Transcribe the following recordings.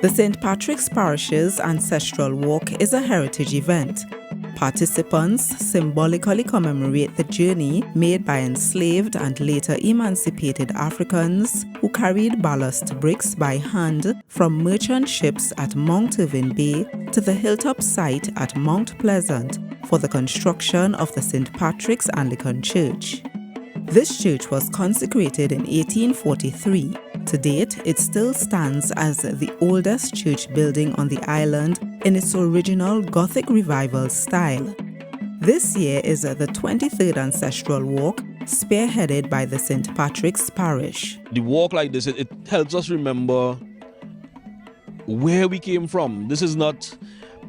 The St. Patrick's Parish's Ancestral Walk is a heritage event. Participants symbolically commemorate the journey made by enslaved and later emancipated Africans who carried ballast bricks by hand from merchant ships at Mount Irving Bay to the hilltop site at Mount Pleasant for the construction of the St. Patrick's Anglican Church. This church was consecrated in 1843. To date, it still stands as the oldest church building on the island in its original Gothic Revival style. This year is the 23rd Ancestral Walk, spearheaded by the St. Patrick's Parish. The walk like this, it helps us remember where we came from. This is not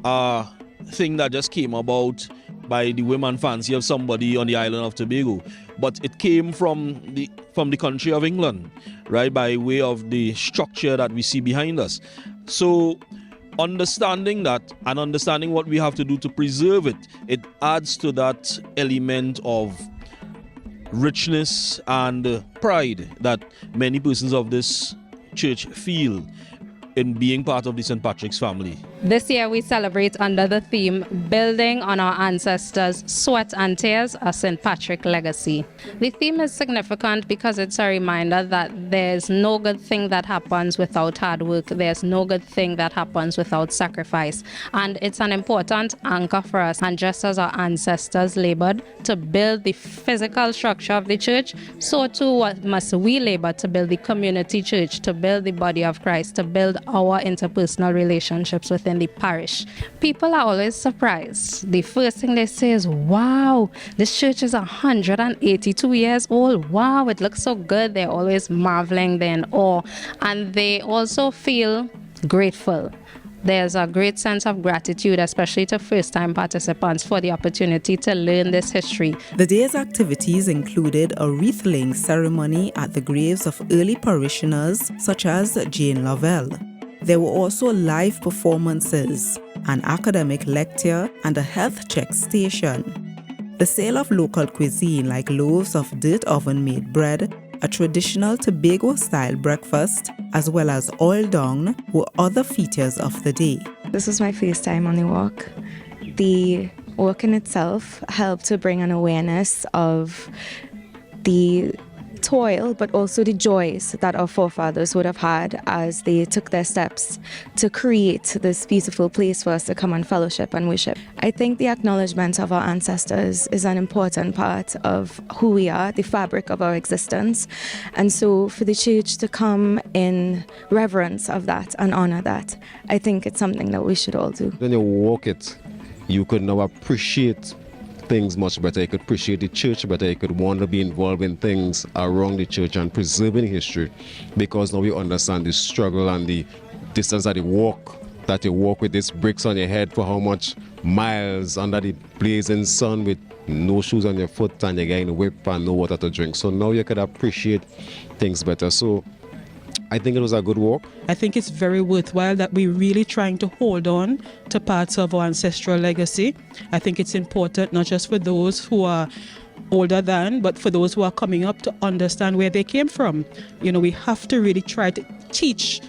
a thing that just came about by the whim and fancy of somebody on the island of Tobago, but it came from the country of England, right, by way of the structure that we see behind us. So understanding that and understanding what we have to do to preserve it, it adds to that element of richness and pride that many persons of this church feel in being part of the St. Patrick's family. This year we celebrate under the theme Building on Our Ancestors' Sweat and Tears, a St. Patrick Legacy. The theme is significant because it's a reminder that there's no good thing that happens without hard work. There's no good thing that happens without sacrifice. And it's an important anchor for us. And just as our ancestors labored to build the physical structure of the church, so too must we labor to build the community church, to build the body of Christ, to build our interpersonal relationships within the parish. People are always surprised. The first thing they say is, wow, this church is 182 years old. Wow, it looks so good. They're always marveling, they're in awe. And they also feel grateful. There's a great sense of gratitude, especially to first-time participants, for the opportunity to learn this history. The day's activities included a wreath-laying ceremony at the graves of early parishioners such as Jane Lovell. There were also live performances, an academic lecture, and a health check station. The sale of local cuisine like loaves of dirt oven-made bread, a traditional Tobago-style breakfast, as well as Aldon were other features of the day. This is my first time on the walk. The walk in itself helped to bring an awareness of the toil, but also the joys that our forefathers would have had as they took their steps to create this beautiful place for us to come and fellowship and worship. I think the acknowledgement of our ancestors is an important part of who we are, the fabric of our existence. And so for the church to come in reverence of that and honor that, I think it's something that we should all do. When you walk it, you could now appreciate things much better. You could appreciate the church better. You could want to be involved in things around the church and preserving history, because now you understand the struggle and the distance that you walk with these bricks on your head for how much miles under the blazing sun with no shoes on your foot and you're getting whipped and no water to drink. So now you could appreciate things better. So I think it was a good walk. I think it's very worthwhile that we're really trying to hold on to parts of our ancestral legacy. I think it's important not just for those who are older than, but for those who are coming up to understand where they came from. You know, we have to really try to teach,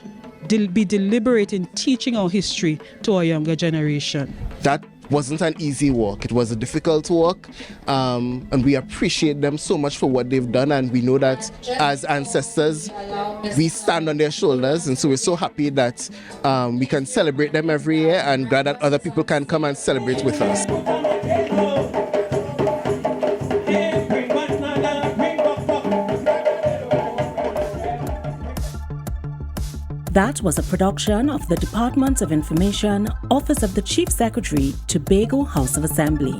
be deliberate in teaching our history to our younger generation. That wasn't an easy walk. It was a difficult walk, and we appreciate them so much for what they've done, and we know that as ancestors we stand on their shoulders, and so we're so happy that we can celebrate them every year, and glad that other people can come and celebrate with us. That was a production of the Department of Information, Office of the Chief Secretary, Tobago House of Assembly.